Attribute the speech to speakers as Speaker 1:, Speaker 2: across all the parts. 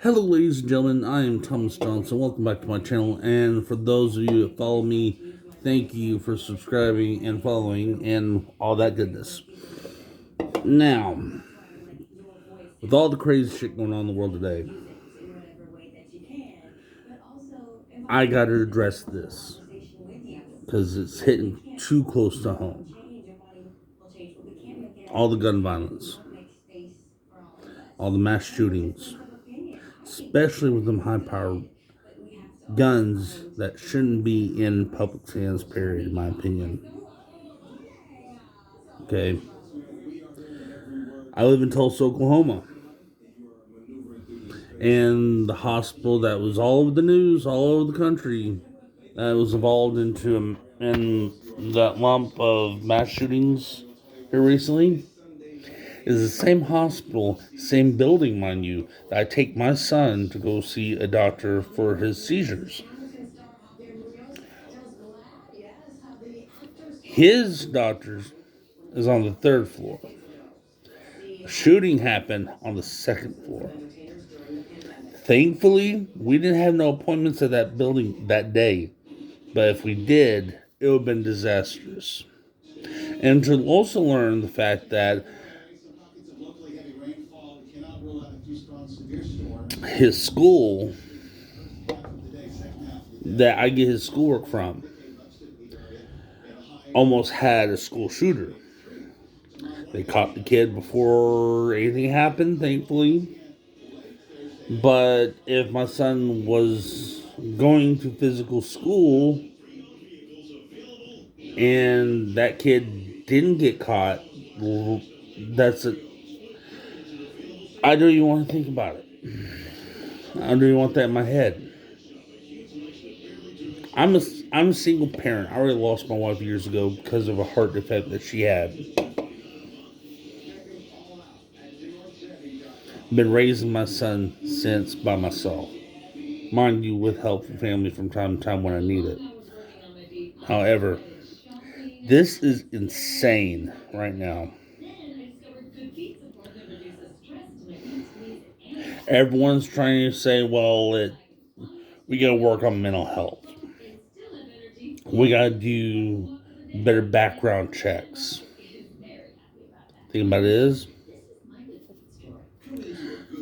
Speaker 1: Hello, ladies and gentlemen. I am Thomas Johnson. Welcome back to my channel. And for those of you that follow me, thank you for subscribing and following and all that goodness. Now, with all the crazy shit going on in the world today, I got to address this because it's hitting too close to home. All the gun violence, all the mass shootings, especially with them high-powered guns that shouldn't be in public hands, period, in my opinion. Okay. I live in Tulsa, Oklahoma. And the hospital that was all over the news, all over the country, that was involved in that lump of mass shootings here recently, is the same hospital, same building, mind you, that I take my son to go see a doctor for his seizures. His doctor's is on the third floor. Shooting happened on the second floor. Thankfully, we didn't have no appointments at that building that day. But if we did, it would have been disastrous. And to also learn the fact that his school, that I get his schoolwork from, almost had a school shooter. They caught the kid before anything happened, thankfully. But if my son was going to physical school and that kid didn't get caught, that's it. I don't even want to think about it. I don't even want that in my head. I'm a single parent. I already lost my wife years ago because of a heart defect that she had. Been raising my son since by myself. Mind you, with help from family from time to time when I need it. However, this is insane right now. Everyone's trying to say, well, we gotta work on mental health. We gotta do better background checks. Thing about it is,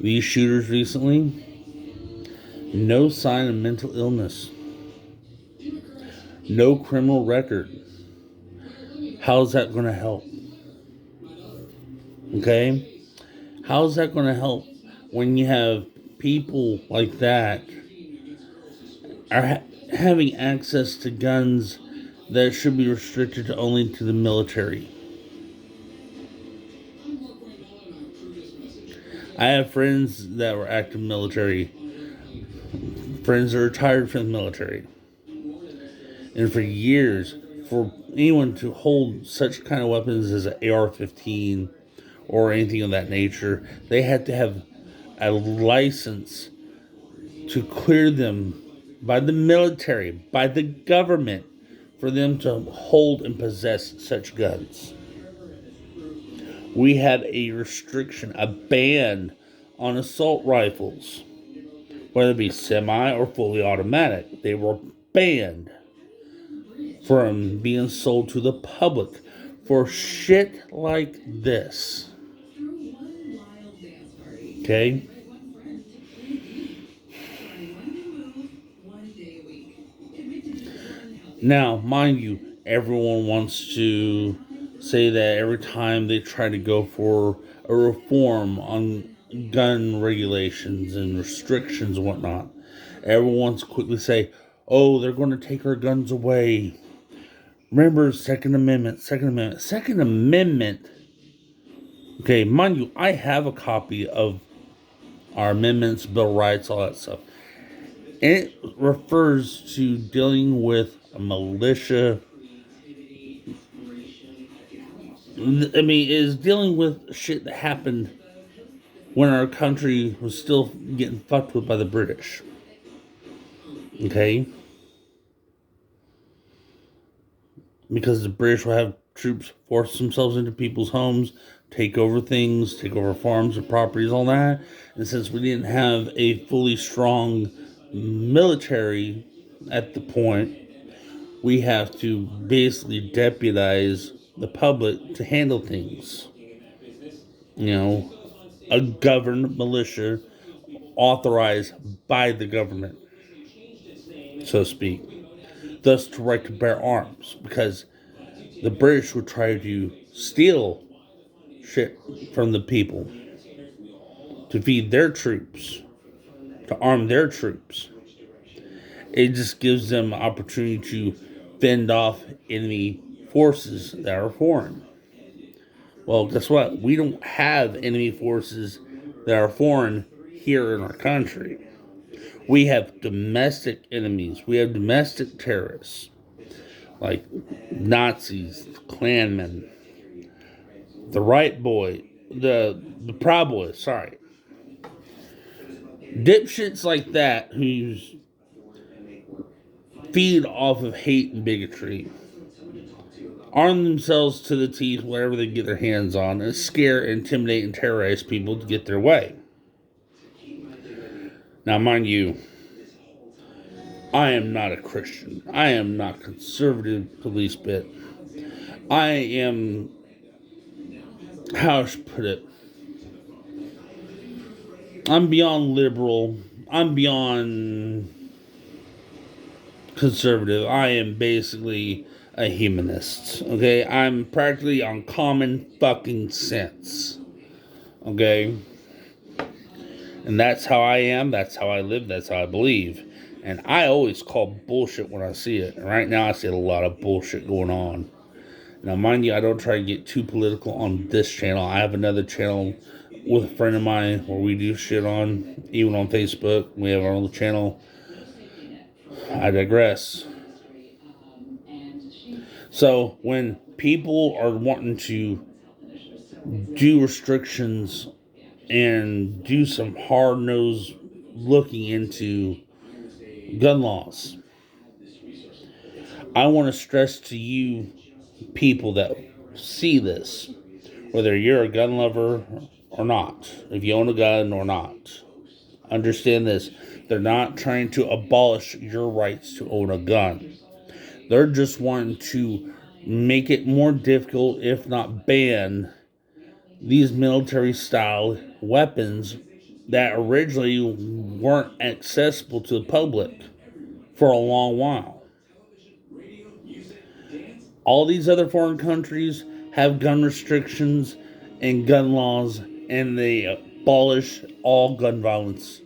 Speaker 1: these shooters recently, no sign of mental illness, no criminal record. How's that going to help? Okay? How's that going to help when you have people like that are having access to guns that should be restricted to only to the military? I have friends that were active military, friends that are retired from the military. And for years, for anyone to hold such kind of weapons as an AR-15 or anything of that nature, they had to have a license to clear them by the military, by the government, for them to hold and possess such guns. We had a restriction, a ban on assault rifles, whether it be semi or fully automatic. They were banned from being sold to the public for shit like this. Okay? Now, mind you, everyone wants to say that every time they try to go for a reform on gun regulations and restrictions and whatnot, everyone wants to quickly say, oh, they're going to take our guns away. Remember, Second Amendment, Second Amendment. Second Amendment. Okay, mind you, I have a copy of our amendments, Bill of Rights, all that stuff. And it refers to dealing with a militia. I mean, is dealing with shit that happened when our country was still getting fucked with by the British. Okay? Because the British will have troops force themselves into people's homes, take over things, take over farms and properties, all that. And since we didn't have a fully strong military at the point, we have to basically deputize the public to handle things. You know, a governed militia authorized by the government, so to speak. Thus, to right to bear arms, because the British would try to steal shit from the people to feed their troops, to arm their troops. It just gives them opportunity to fend off enemy forces that are foreign. Well, guess what? We don't have enemy forces that are foreign here in our country. We have domestic enemies. We have domestic terrorists like Nazis, Klansmen, the Right Boy, the Proud Boys. Sorry, dipshits like that who feed off of hate and bigotry, arm themselves to the teeth whatever they get their hands on, and scare, intimidate, and terrorize people to get their way. Now, mind you, I am not a Christian. I am not conservative the least bit. I am, how should I put it? I'm beyond liberal. I'm beyond conservative. I am basically a humanist. Okay? I'm practically on common fucking sense. Okay? And that's how I am. That's how I live. That's how I believe. And I always call bullshit when I see it. And right now I see a lot of bullshit going on. Now, mind you, I don't try to get too political on this channel. I have another channel with a friend of mine where we do shit on, even on Facebook. We have our own channel. I digress. So, when people are wanting to do restrictions and do some hard-nosed looking into gun laws, I want to stress to you people that see this, whether you're a gun lover or not, if you own a gun or not, understand this. They're not trying to abolish your rights to own a gun. They're just wanting to make it more difficult, if not ban, these military style weapons that originally weren't accessible to the public for a long while. All these other foreign countries have gun restrictions and gun laws, and they abolish all gun violence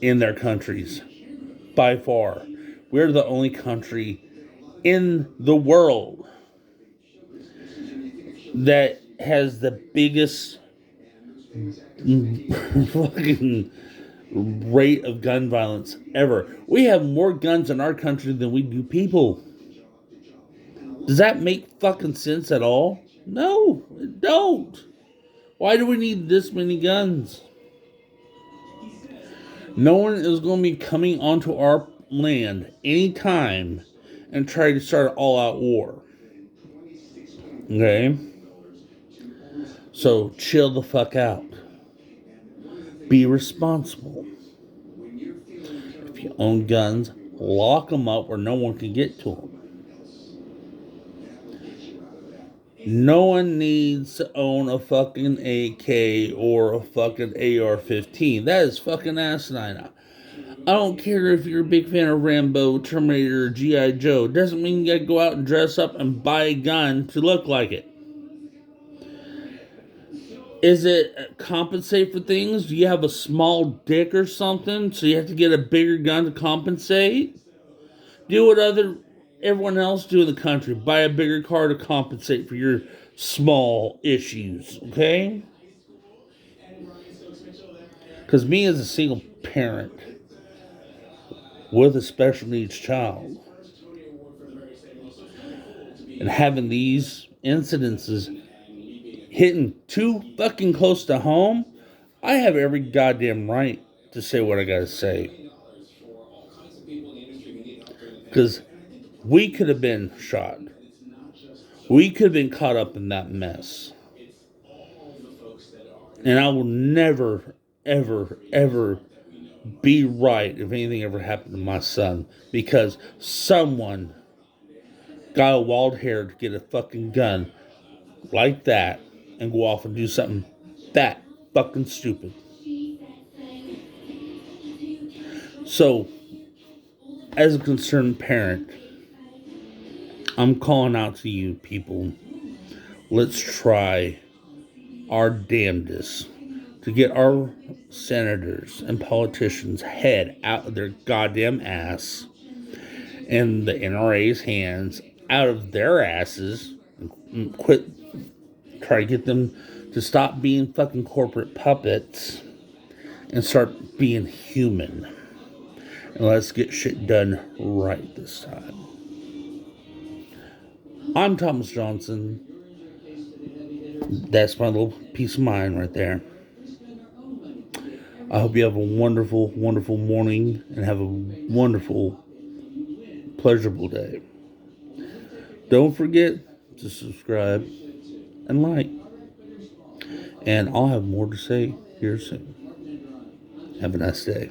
Speaker 1: in their countries. By far, we're the only country in the world that has the biggest fucking rate of gun violence ever. We have more guns in our country than we do people. Does that make fucking sense at all? No, it don't. Why do we need this many guns? No one is going to be coming onto our land anytime and try to start an all-out war. Okay? So chill the fuck out. Be responsible. If you own guns, lock them up where no one can get to them. No one needs to own a fucking AK or a fucking AR-15. That is fucking asinine. I don't care if you're a big fan of Rambo, Terminator, or G.I. Joe. It doesn't mean you gotta go out and dress up and buy a gun to look like it. Is it compensate for things? Do you have a small dick or something, so you have to get a bigger gun to compensate? Do what everyone else do in the country. Buy a bigger car to compensate for your small issues, okay? Because me as a single parent with a special needs child and having these incidences hitting too fucking close to home, I have every goddamn right to say what I gotta say. Because we could have been shot. We could have been caught up in that mess. And I will never, ever, ever be right if anything ever happened to my son. Because someone got a wild hair to get a fucking gun like that and go off and do something that fucking stupid. So, as a concerned parent, I'm calling out to you people. Let's try our damnedest to get our senators and politicians' head out of their goddamn ass and the NRA's hands out of their asses and quit. Try to get them to stop being fucking corporate puppets and start being human. And let's get shit done right this time. I'm Thomas Johnson. That's my little peace of mind right there. I hope you have a wonderful, wonderful morning and have a wonderful, pleasurable day. Don't forget to subscribe and like. And I'll have more to say here soon. Have a nice day.